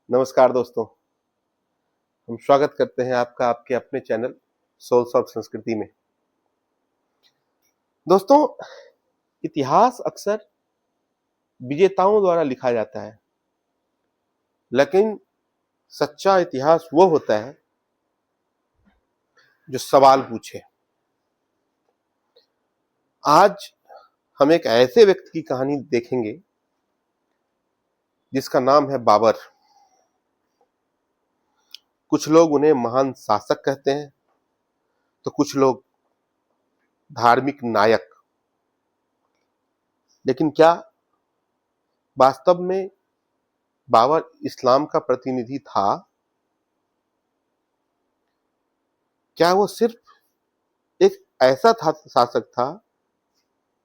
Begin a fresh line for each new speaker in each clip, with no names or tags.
नमस्कार दोस्तों। हम स्वागत करते हैं आपका आपके अपने चैनल सोल्स ऑफ संस्कृति में। दोस्तों, इतिहास अक्सर विजेताओं द्वारा लिखा जाता है, लेकिन सच्चा इतिहास वो होता है जो सवाल पूछे। आज हम एक ऐसे व्यक्ति की कहानी देखेंगे जिसका नाम है बाबर। कुछ लोग उन्हें महान शासक कहते हैं, तो कुछ लोग धार्मिक नायक। लेकिन क्या वास्तव में बाबर इस्लाम का प्रतिनिधि था? क्या वो सिर्फ एक ऐसा शासक था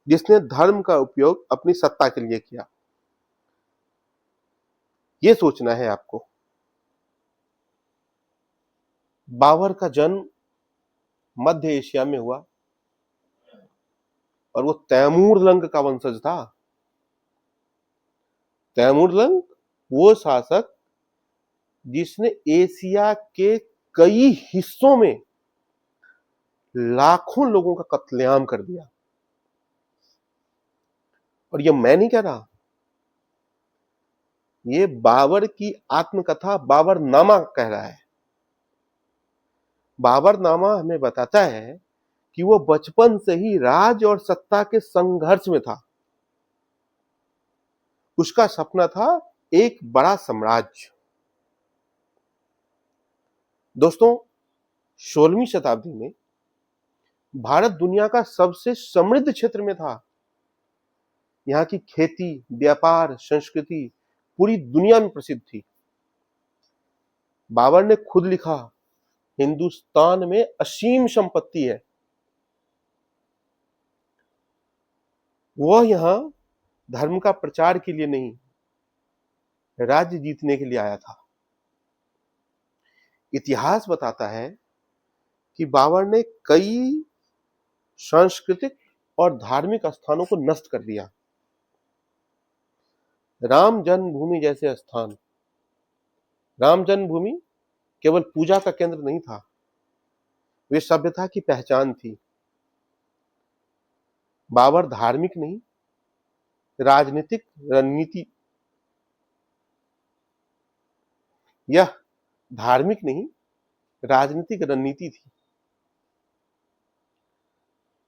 जिसने धर्म का उपयोग अपनी सत्ता के लिए किया? ये सोचना है आपको। बाबर का जन्म मध्य एशिया में हुआ और वो तैमूर लंग का वंशज था। तैमूर लंग वो शासक जिसने एशिया के कई हिस्सों में लाखों लोगों का कत्लेआम कर दिया। और ये मैं नहीं कह रहा, ये बाबर की आत्मकथा बाबरनामा कह रहा है। बाबरनामा हमें बताता है कि वो बचपन से ही राज और सत्ता के संघर्ष में था। उसका सपना था एक बड़ा साम्राज्य। दोस्तों, 16वीं शताब्दी में भारत दुनिया का सबसे समृद्ध क्षेत्र में था। यहाँ की खेती, व्यापार, संस्कृति पूरी दुनिया में प्रसिद्ध थी। बाबर ने खुद लिखा, हिंदुस्तान में असीम संपत्ति है। वह यहां धर्म का प्रचार के लिए नहीं, राज्य जीतने के लिए आया था। इतिहास बताता है कि बाबर ने कई सांस्कृतिक और धार्मिक स्थानों को नष्ट कर दिया। राम जन्मभूमि जैसे स्थान। राम जन्मभूमि केवल पूजा का केंद्र नहीं था, वे सभ्यता की पहचान थी। बाबर धार्मिक नहीं, राजनीतिक रणनीति यह धार्मिक नहीं, राजनीतिक रणनीति थी।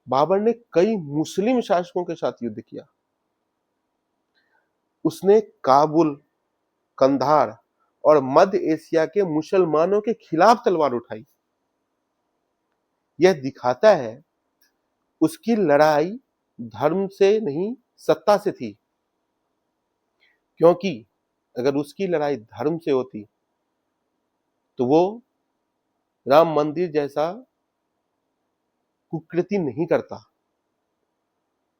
बाबर ने कई मुस्लिम शासकों के साथ युद्ध किया। उसने काबुल, कंधार और मध्य एशिया के मुसलमानों के खिलाफ तलवार उठाई। यह दिखाता है उसकी लड़ाई धर्म से नहीं, सत्ता से थी। क्योंकि अगर उसकी लड़ाई धर्म से होती तो वो राम मंदिर जैसा कुकृति नहीं करता।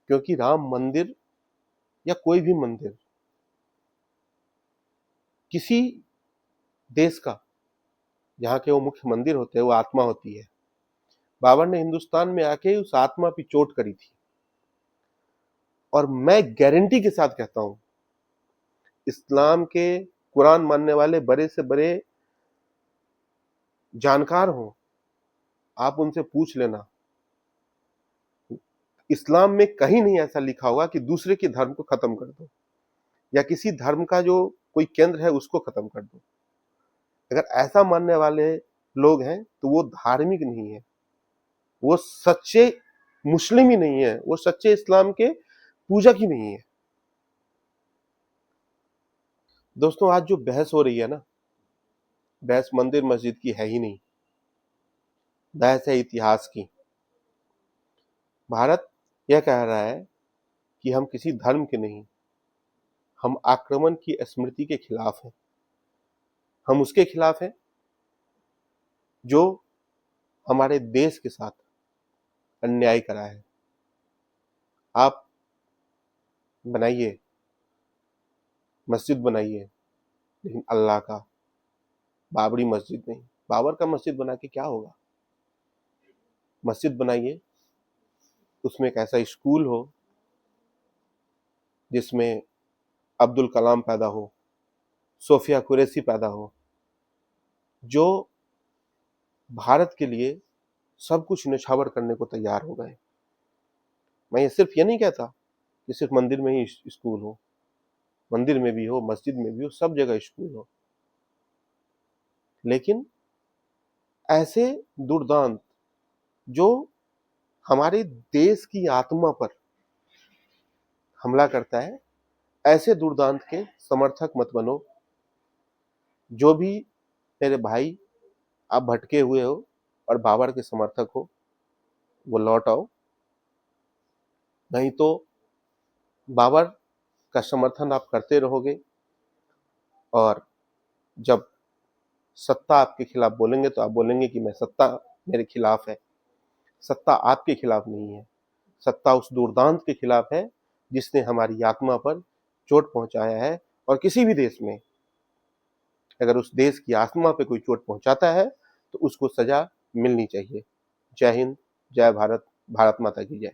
क्योंकि राम मंदिर या कोई भी मंदिर किसी देश का जहां के वो मुख्य मंदिर होते हैं, वो आत्मा होती है। बाबर ने हिंदुस्तान में आके उस आत्मा पे चोट करी थी। और मैं गारंटी के साथ कहता हूं, इस्लाम के कुरान मानने वाले बड़े से बड़े जानकार हो, आप उनसे पूछ लेना, इस्लाम में कहीं नहीं ऐसा लिखा होगा कि दूसरे के धर्म को खत्म कर दो या किसी धर्म का जो कोई केंद्र है उसको खत्म कर दो। अगर ऐसा मानने वाले लोग हैं तो वो धार्मिक नहीं है, वो सच्चे मुस्लिम ही नहीं है, वो सच्चे इस्लाम के पूजक ही नहीं है। दोस्तों, आज जो बहस हो रही है ना, बहस मंदिर मस्जिद की है ही नहीं, बहस है इतिहास की। भारत यह कह रहा है कि हम किसी धर्म के नहीं, हम आक्रमण की स्मृति के खिलाफ हैं। हम उसके खिलाफ हैं जो हमारे देश के साथ अन्याय करा है। आप बनाइए, मस्जिद बनाइए, लेकिन अल्लाह का, बाबरी मस्जिद नहीं। बाबर का मस्जिद बना के क्या होगा? मस्जिद बनाइए, उसमें एक ऐसा स्कूल हो जिसमें अब्दुल कलाम पैदा हो, सोफिया कुरैशी पैदा हो, जो भारत के लिए सब कुछ न्यौछावर करने को तैयार हो गए। मैं ये नहीं कहता कि सिर्फ मंदिर में ही स्कूल हो, मंदिर में भी हो, मस्जिद में भी हो, सब जगह स्कूल हो, लेकिन ऐसे दुर्दांत जो हमारे देश की आत्मा पर हमला करता है, ऐसे दुर्दांत के समर्थक मत बनो। जो भी मेरे भाई आप भटके हुए हो और बाबर के समर्थक हो, वो लौट आओ, नहीं तो बाबर का समर्थन आप करते रहोगे और जब सत्ता आपके खिलाफ बोलेंगे तो आप बोलेंगे कि मैं सत्ता मेरे खिलाफ है। सत्ता आपके खिलाफ नहीं है, सत्ता उस दुर्दांत के खिलाफ है जिसने हमारी आत्मा पर चोट पहुंचाया है। और किसी भी देश में अगर उस देश की आत्मा पे कोई चोट पहुंचाता है तो उसको सजा मिलनी चाहिए। जय हिंद, जय भारत, भारत माता की जय।